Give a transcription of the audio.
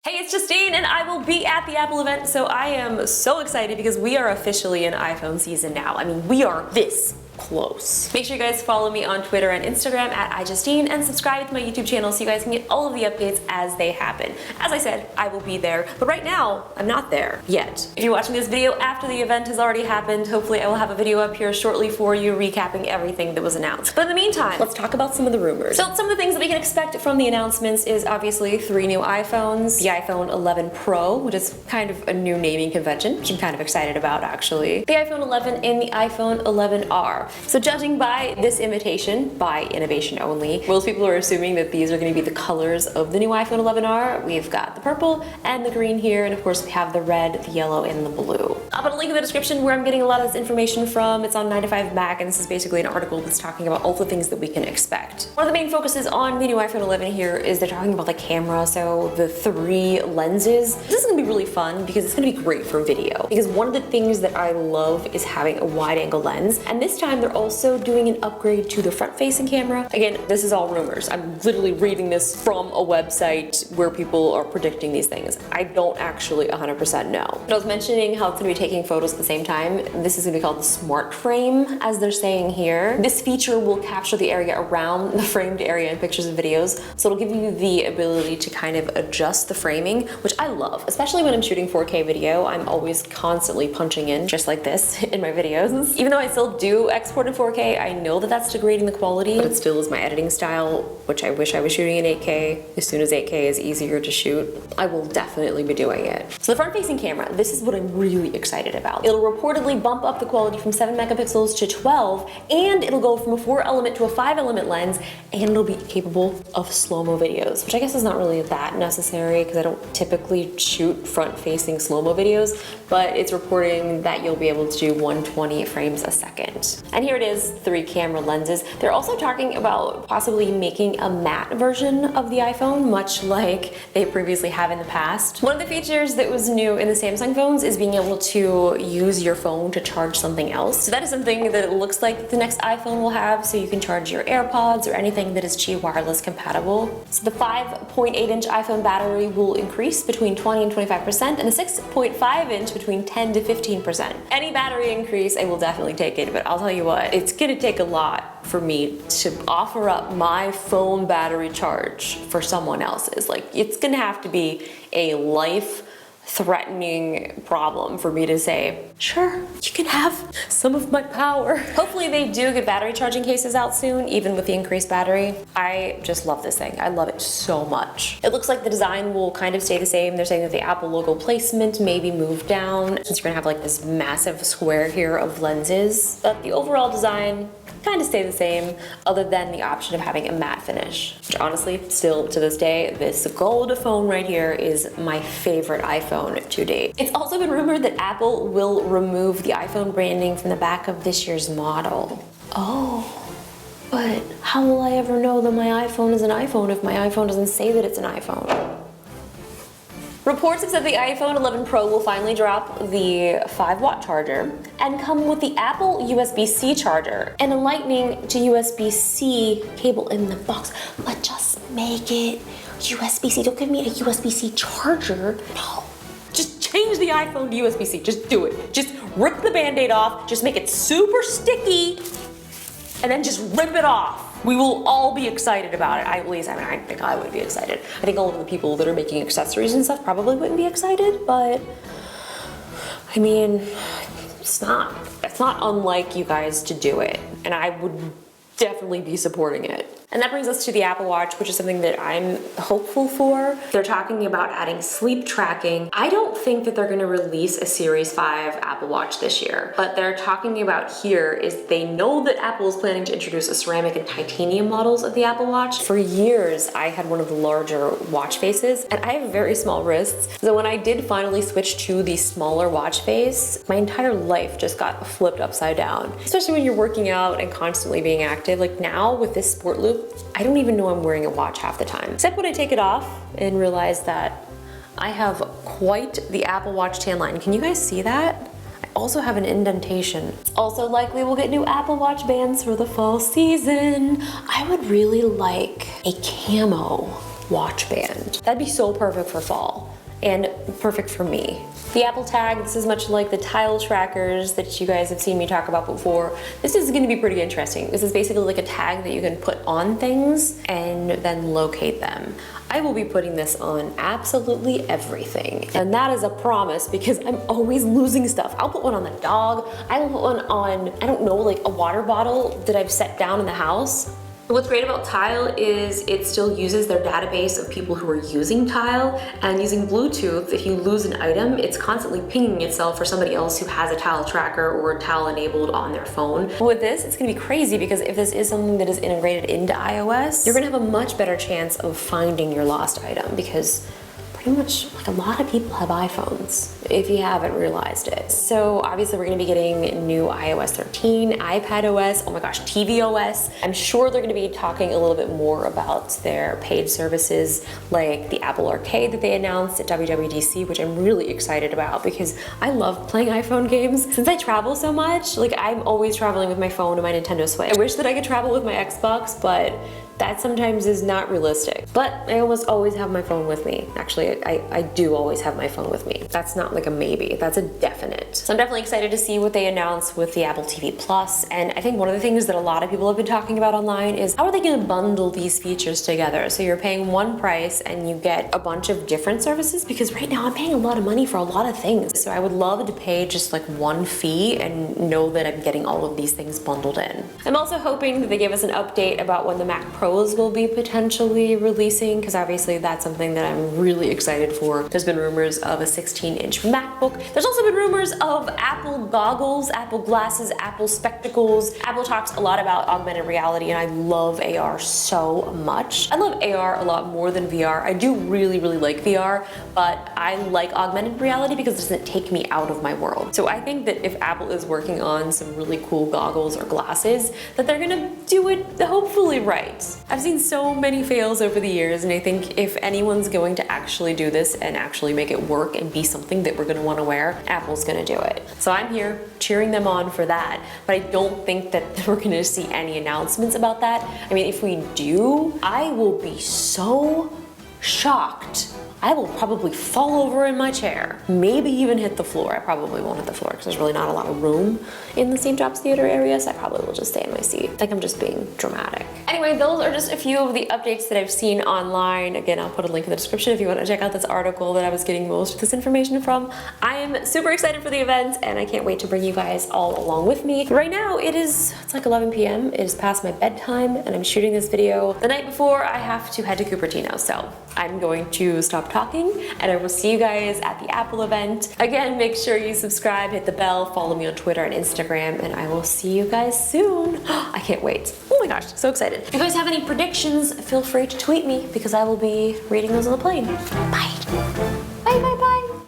Hey, it's Justine and I will be at the Apple event, so I am so excited because we are officially in iPhone season now. I mean, we are this close. Make sure you guys follow me on Twitter and Instagram at iJustine and subscribe to my YouTube channel so you guys can get all of the updates as they happen. As I said, I will be there, but right now, I'm not there yet. If you're watching this video after the event has already happened, hopefully I will have a video up here shortly for you recapping everything that was announced. But in the meantime, let's talk about some of the rumors. So some of the things that we can expect from the announcements is obviously 3 new iPhones, the iPhone 11 Pro, which is kind of a new naming convention, which I'm kind of excited about actually, the iPhone 11 and the iPhone 11R. So judging by this imitation, by innovation only, most people are assuming that these are going to be the colors of the new iPhone 11R. We've got the purple and the green here, and of course we have the red, the yellow, and the blue. I'll put a link in the description where I'm getting a lot of this information from. It's on 9to5Mac, and this is basically an article that's talking about all the things that we can expect. One of the main focuses on the new iPhone 11 here is they're talking about the camera, so the 3 lenses. This is going to be really fun because it's going to be great for video. Because one of the things that I love is having a wide angle lens, and this time they're also doing an upgrade to the front-facing camera. Again, this is all rumors. I'm literally reading this from a website where people are predicting these things. I don't actually 100% know. But I was mentioning how it's going to be taking photos at the same time. This is going to be called the Smart Frame, as they're saying here. This feature will capture the area around the framed area in pictures and videos, so it'll give you the ability to kind of adjust the framing, which I love, especially when I'm shooting 4K video. I'm always constantly punching in, just like this, in my videos. Even though I still do export in 4K, I know that that's degrading the quality, but it still is my editing style, which I wish I was shooting in 8K. As soon as 8K is easier to shoot, I will definitely be doing it. So the front-facing camera, this is what I'm really excited about. It'll reportedly bump up the quality from 7 megapixels to 12, and it'll go from a 4-element to a 5-element lens, and it'll be capable of slow-mo videos, which I guess is not really that necessary because I don't typically shoot front-facing slow-mo videos, but it's reporting that you'll be able to do 120 frames a second. And here it is, 3 camera lenses. They're also talking about possibly making a matte version of the iPhone, much like they previously have in the past. One of the features that was new in the Samsung phones is being able to use your phone to charge something else. So that is something that it looks like the next iPhone will have, so you can charge your AirPods or anything that is Qi wireless compatible. So the 5.8-inch iPhone battery will increase between 20 and 25%, and the 6.5-inch between 10 to 15%. Any battery increase, I will definitely take it, but I'll tell you what, it's gonna take a lot for me to offer up my phone battery charge for someone else's. Like, it's gonna have to be a life-threatening problem for me to say, sure, you can have some of my power. Hopefully they do get battery charging cases out soon, even with the increased battery. I just love this thing. I love it so much. It looks like the design will kind of stay the same. They're saying that the Apple logo placement may be moved down, since you're gonna have like this massive square here of lenses. But the overall design kind of stay the same, other than the option of having a matte finish, which honestly, still to this day, this gold phone right here is my favorite iPhone to date. It's also been rumored that Apple will remove the iPhone branding from the back of this year's model. Oh, but how will I ever know that my iPhone is an iPhone if my iPhone doesn't say that it's an iPhone? Reports have said the iPhone 11 Pro will finally drop the 5-watt charger and come with the Apple USB-C charger and a Lightning to USB-C cable in the box. But just make it USB-C. Don't give me a USB-C charger. No. Just change the iPhone to USB-C. Just do it. Just rip the Band-Aid off. Just make it super sticky and then just rip it off. We will all be excited about it. At least, I mean, I think I would be excited. I think all of the people that are making accessories and stuff probably wouldn't be excited, but I mean, it's not unlike you guys to do it, and I would definitely be supporting it. And that brings us to the Apple Watch, which is something that I'm hopeful for. They're talking about adding sleep tracking. I don't think that they're gonna release a Series 5 Apple Watch this year. What they're talking about here is they know that Apple is planning to introduce a ceramic and titanium models of the Apple Watch. For years, I had one of the larger watch faces, and I have very small wrists. So when I did finally switch to the smaller watch face, my entire life just got flipped upside down. Especially when you're working out and constantly being active. Like now with this Sport Loop, I don't even know I'm wearing a watch half the time. Except when I take it off and realize that I have quite the Apple Watch tan line. Can you guys see that? I also have an indentation. It's also likely we'll get new Apple Watch bands for the fall season. I would really like a camo watch band. That'd be so perfect for fall. and perfect for me. The Apple Tag, this is much like the tile trackers that you guys have seen me talk about before. This is gonna be pretty interesting. This is basically like a tag that you can put on things and then locate them. I will be putting this on absolutely everything. And that is a promise because I'm always losing stuff. I'll put one on the dog. I will put one on, I don't know, like a water bottle that I've set down in the house. What's great about Tile is it still uses their database of people who are using Tile, and using Bluetooth, if you lose an item, it's constantly pinging itself for somebody else who has a Tile tracker or a Tile enabled on their phone. But with this, it's gonna be crazy because if this is something that is integrated into iOS, you're gonna have a much better chance of finding your lost item because pretty much like a lot of people have iPhones, if you haven't realized it. So obviously we're gonna be getting new iOS 13, iPadOS, oh my gosh, tvOS. I'm sure they're gonna be talking a little bit more about their paid services like the Apple Arcade that they announced at WWDC, which I'm really excited about because I love playing iPhone games. Since I travel so much, like I'm always traveling with my phone and my Nintendo Switch. I wish that I could travel with my Xbox, but that sometimes is not realistic. But I almost always have my phone with me. Actually, I do always have my phone with me. That's not like a maybe, that's a definite. So I'm definitely excited to see what they announce with the Apple TV Plus. And I think one of the things that a lot of people have been talking about online is how are they gonna bundle these features together? So you're paying one price and you get a bunch of different services, because right now I'm paying a lot of money for a lot of things. So I would love to pay just like one fee and know that I'm getting all of these things bundled in. I'm also hoping that they give us an update about when the Mac Pros will be potentially releasing, because obviously that's something that I'm really excited for. There's been rumors of a 16-inch MacBook. There's also been rumors of Apple goggles, Apple glasses, Apple spectacles. Apple talks a lot about augmented reality, and I love AR so much. I love AR a lot more than VR. I do really, really like VR, but I like augmented reality because it doesn't take me out of my world. So I think that if Apple is working on some really cool goggles or glasses, that they're gonna do it hopefully right. I've seen so many fails over the years, and I think if anyone's going to actually do this and actually make it work and be something that we're gonna wanna wear, Apple's gonna do it. So I'm here cheering them on for that, but I don't think that we're gonna see any announcements about that. I mean, if we do, I will be so shocked. I will probably fall over in my chair, maybe even hit the floor. I probably won't hit the floor because there's really not a lot of room in the St. Jobs Theater area, so I probably will just stay in my seat. I think I'm just being dramatic. Anyway, those are just a few of the updates that I've seen online. Again, I'll put a link in the description if you want to check out this article that I was getting most of this information from. I am super excited for the event, and I can't wait to bring you guys all along with me. Right now, it's like 11 p.m. It is past my bedtime, and I'm shooting this video the night before I have to head to Cupertino, so I'm going to stop talking, and I will see you guys at the Apple event. Again, make sure you subscribe, hit the bell, follow me on Twitter and Instagram, and I will see you guys soon. I can't wait. Oh my gosh, so excited. If you guys have any predictions, feel free to tweet me because I will be reading those on the plane. Bye. Bye, bye, bye.